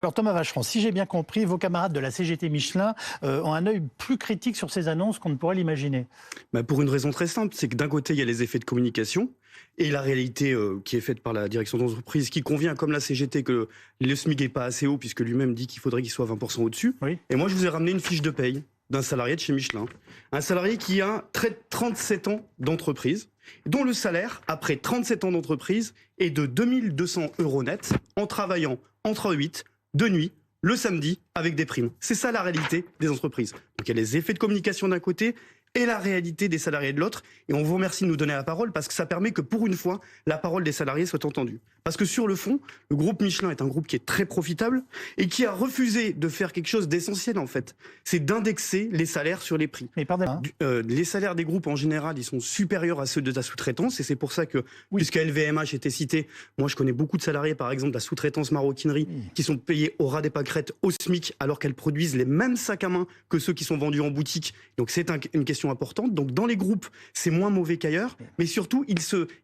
Alors Thomas Vacheron, si j'ai bien compris, vos camarades de la CGT Michelin ont un œil plus critique sur ces annonces qu'on ne pourrait l'imaginer. Pour une raison très simple, c'est que d'un côté, il y a les effets de communication et la réalité qui est faite par la direction d'entreprise qui convient, comme la CGT, que le SMIC n'est pas assez haut puisque lui-même dit qu'il faudrait qu'il soit 20% au-dessus. Oui. Et moi, je vous ai ramené une fiche de paye d'un salarié de chez Michelin. Un salarié qui a 37 ans d'entreprise, dont le salaire, après 37 ans d'entreprise, est de 2200 € net en travaillant entre 8 de nuit, le samedi, avec des primes. C'est ça la réalité des entreprises. Donc il y a les effets de communication d'un côté et la réalité des salariés de l'autre. Et on vous remercie de nous donner la parole parce que ça permet que pour une fois, la parole des salariés soit entendue. Parce que sur le fond, le groupe Michelin est un groupe qui est très profitable et qui a refusé de faire quelque chose d'essentiel en fait. C'est d'indexer les salaires sur les prix. Mais pardon. Les salaires des groupes en général, ils sont supérieurs à ceux de la sous-traitance et c'est pour ça que, puisque LVMH était cité, moi je connais beaucoup de salariés par exemple de la sous-traitance maroquinerie qui sont payés au ras des pâquerettes au SMIC alors qu'elles produisent les mêmes sacs à main que ceux qui sont vendus en boutique. Donc c'est une question importante. Donc dans les groupes, c'est moins mauvais qu'ailleurs, mais surtout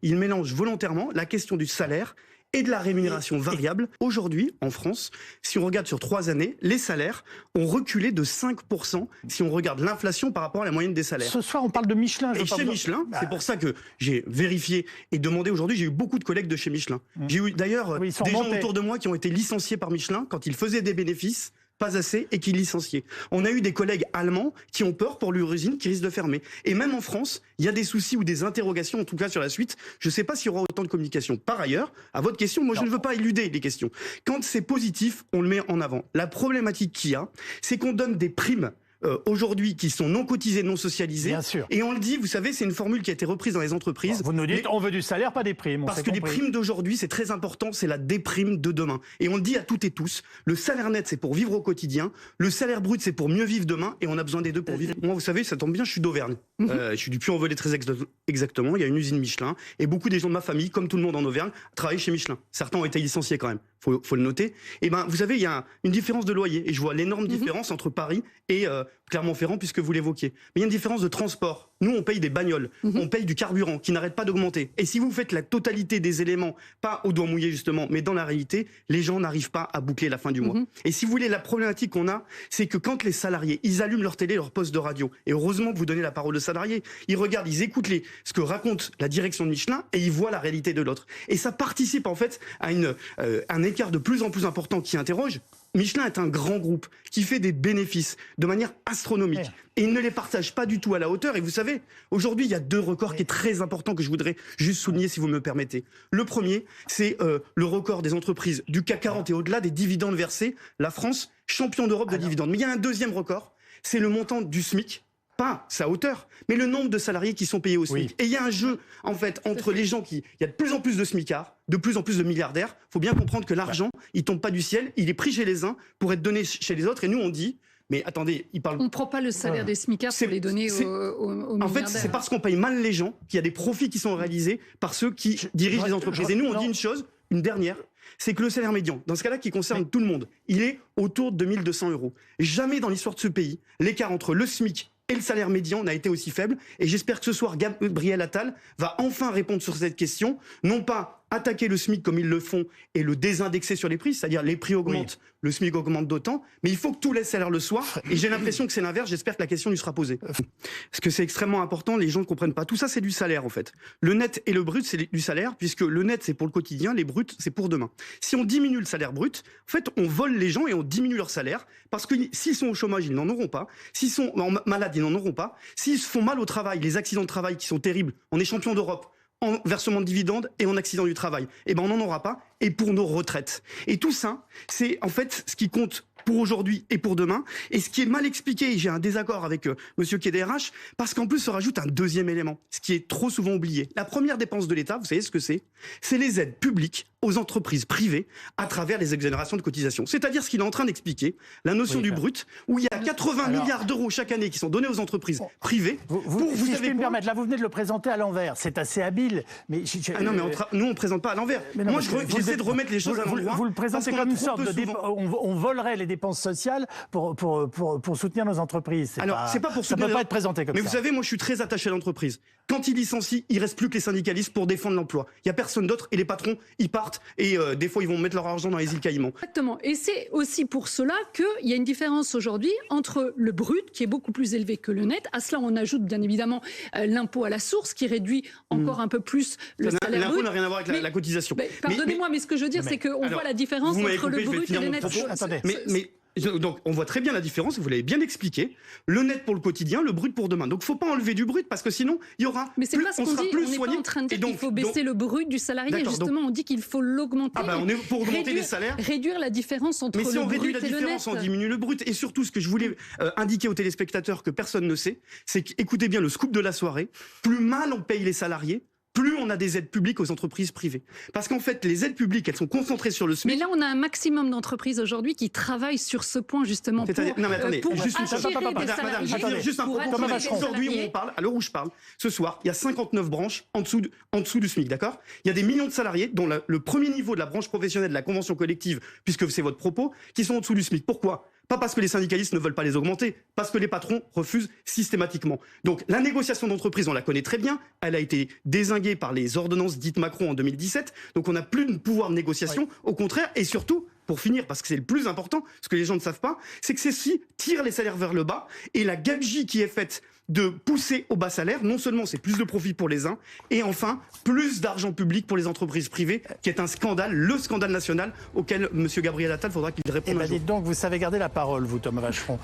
ils mélangent volontairement la question du salaire et de la rémunération variable. Aujourd'hui, en France, si on regarde sur 3 années, les salaires ont reculé de 5% si on regarde l'inflation par rapport à la moyenne des salaires. Ce soir, on parle de Michelin. Et chez Michelin, c'est pour ça que j'ai vérifié et demandé aujourd'hui, j'ai eu beaucoup de collègues de chez Michelin. J'ai eu d'ailleurs des gens autour de moi qui ont été licenciés par Michelin quand ils faisaient des bénéfices pas assez et qui licenciaient. On a eu des collègues allemands qui ont peur pour leur usine qui risque de fermer. Et même en France, il y a des soucis ou des interrogations, en tout cas sur la suite. Je ne sais pas s'il y aura autant de communication. Par ailleurs, à votre question, moi je ne veux pas éluder les questions. Quand c'est positif, on le met en avant. La problématique qu'il y a, c'est qu'on donne des primes aujourd'hui qui sont non cotisées, non socialisées. Bien sûr. Et on le dit, vous savez, c'est une formule qui a été reprise dans les entreprises. Vous nous dites, on veut du salaire, pas des primes. Parce que les primes d'aujourd'hui, c'est très important, c'est la déprime de demain. Et on le dit à toutes et tous, le salaire net, c'est pour vivre au quotidien, le salaire brut, c'est pour mieux vivre demain, et on a besoin des deux pour vivre. Moi, vous savez, ça tombe bien, je suis d'Auvergne. Je suis du Puy-en-Velay très exactement, il y a une usine Michelin, et beaucoup des gens de ma famille, comme tout le monde en Auvergne, travaillent chez Michelin. Certains ont été licenciés quand même, faut le noter. Et vous savez, il y a une différence de loyer, et je vois l'énorme différence entre Paris et Clermont-Ferrand, puisque vous l'évoquiez. Mais il y a une différence de transport. Nous, on paye des bagnoles, on paye du carburant qui n'arrête pas d'augmenter. Et si vous faites la totalité des éléments, pas au doigt mouillé justement, mais dans la réalité, les gens n'arrivent pas à boucler la fin du mois. Et si vous voulez, la problématique qu'on a, c'est que quand les salariés, ils allument leur télé, leur poste de radio, et heureusement que vous donnez la parole aux salariés, ils regardent, ils écoutent ce que raconte la direction de Michelin, et ils voient la réalité de l'autre. Et ça participe en fait à un écart de plus en plus important qui interroge. Michelin est un grand groupe qui fait des bénéfices de manière astronomique. Et il ne les partage pas du tout à la hauteur. Et vous savez, aujourd'hui, il y a 2 records qui est très important que je voudrais juste souligner, si vous me le permettez. Le premier, c'est le record des entreprises du CAC 40 et au-delà des dividendes versés. La France, champion d'Europe de dividendes. Mais il y a un deuxième record, c'est le montant du SMIC. Pas sa hauteur, mais le nombre de salariés qui sont payés au SMIC. Et il y a un jeu, en fait, entre les gens il y a de plus en plus de smicards, de plus en plus de milliardaires. Il faut bien comprendre que l'argent, il tombe pas du ciel, il est pris chez les uns pour être donné chez les autres. Et nous, on dit, mais attendez, ils parlent... On ne prend pas le salaire des smicards pour les donner aux milliardaires. En fait, c'est parce qu'on paye mal les gens qu'il y a des profits qui sont réalisés par ceux qui dirigent les entreprises. Et nous, on dit une chose, une dernière, c'est que le salaire médian, dans ce cas-là qui concerne tout le monde, il est autour de 2200 €. Jamais dans l'histoire de ce pays, l'écart entre le SMIC et le salaire médian n'a été aussi faible. Et j'espère que ce soir, Gabriel Attal va enfin répondre sur cette question. Non pas attaquer le SMIC comme ils le font et le désindexer sur les prix, c'est-à-dire les prix augmentent, le SMIC augmente d'autant, mais il faut que tous les salaires le soient. Et j'ai l'impression que c'est l'inverse, j'espère que la question lui sera posée. Parce que c'est extrêmement important, les gens ne comprennent pas. Tout ça, c'est du salaire en fait. Le net et le brut, c'est du salaire, puisque le net, c'est pour le quotidien, les bruts, c'est pour demain. Si on diminue le salaire brut, en fait, on vole les gens et on diminue leur salaire, parce que s'ils sont au chômage, ils n'en auront pas. S'ils sont malades, ils n'en auront pas. S'ils se font mal au travail, les accidents de travail qui sont terribles, on est champion d'Europe en versement de dividendes et en accident du travail. Eh ben, on n'en aura pas. Et pour nos retraites. Et tout ça, c'est en fait ce qui compte pour aujourd'hui et pour demain. Et ce qui est mal expliqué, et j'ai un désaccord avec monsieur qui est DRH, parce qu'en plus se rajoute un deuxième élément, ce qui est trop souvent oublié. La première dépense de l'État, vous savez ce que c'est? C'est les aides publiques aux entreprises privées à travers les exonérations de cotisations. C'est-à-dire ce qu'il est en train d'expliquer, la notion du brut, où il y a 80 milliards d'euros chaque année qui sont donnés aux entreprises privées. Si je puis me permettre, là vous venez de le présenter à l'envers, c'est assez habile. Mais non, mais nous on ne présente pas à l'envers. Moi j'essaie de remettre les choses à l'endroit. Vous le présentez comme une sorte de... On volerait les dépenses sociales pour soutenir nos entreprises. Alors, c'est pas pour ça ne peut pas être présenté comme ça. Mais vous savez, moi je suis très attaché à l'entreprise. Quand ils licencient, il reste plus que les syndicalistes pour défendre l'emploi. Il y a personne d'autre et les patrons, ils partent partent et des fois ils vont mettre leur argent dans les îles Caïmans. Exactement. Et c'est aussi pour cela qu'il y a une différence aujourd'hui entre le brut, qui est beaucoup plus élevé que le net. À cela, on ajoute bien évidemment l'impôt à la source, qui réduit encore un peu plus le salaire L'impôt brut. n'a rien à voir avec la cotisation. Pardonnez-moi, mais ce que je veux dire, c'est qu'on voit la différence entre le brut et le net. Attendez. Donc, on voit très bien la différence, vous l'avez bien expliqué. Le net pour le quotidien, le brut pour demain. Donc, faut pas enlever du brut parce que sinon, il y aura. Mais c'est pas ce qu'on dit. On n'est pas en train de dire qu'il faut baisser le brut du salarié. Justement, on dit qu'il faut l'augmenter. On est pour augmenter les salaires. Réduire la différence entre le brut et le net. Mais si on réduit la différence, on diminue le brut. Et surtout, ce que je voulais indiquer aux téléspectateurs que personne ne sait, c'est qu'écoutez bien le scoop de la soirée. Plus mal on paye les salariés, plus on a des aides publiques aux entreprises privées. Parce qu'en fait, les aides publiques, elles sont concentrées sur le SMIC. Mais là, on a un maximum d'entreprises aujourd'hui qui travaillent sur ce point, justement, pour juste un propos. Aujourd'hui, où on parle, à l'heure où je parle, ce soir, il y a 59 branches en dessous du SMIC, d'accord ? Il y a des millions de salariés, dont le premier niveau de la branche professionnelle de la convention collective, puisque c'est votre propos, qui sont en dessous du SMIC. Pourquoi ? Pas parce que les syndicalistes ne veulent pas les augmenter, parce que les patrons refusent systématiquement. Donc la négociation d'entreprise, on la connaît très bien, elle a été dézinguée par les ordonnances dites Macron en 2017, donc on n'a plus de pouvoir de négociation, au contraire, et surtout, pour finir, parce que c'est le plus important, ce que les gens ne savent pas, c'est que ceci tire les salaires vers le bas, et la gabegie qui est faite de pousser au bas salaire, non seulement c'est plus de profit pour les uns, et enfin, plus d'argent public pour les entreprises privées, qui est un scandale, le scandale national auquel M. Gabriel Attal faudra qu'il réponde un jour. Dites donc, vous savez garder la parole, vous, Thomas Vacheron.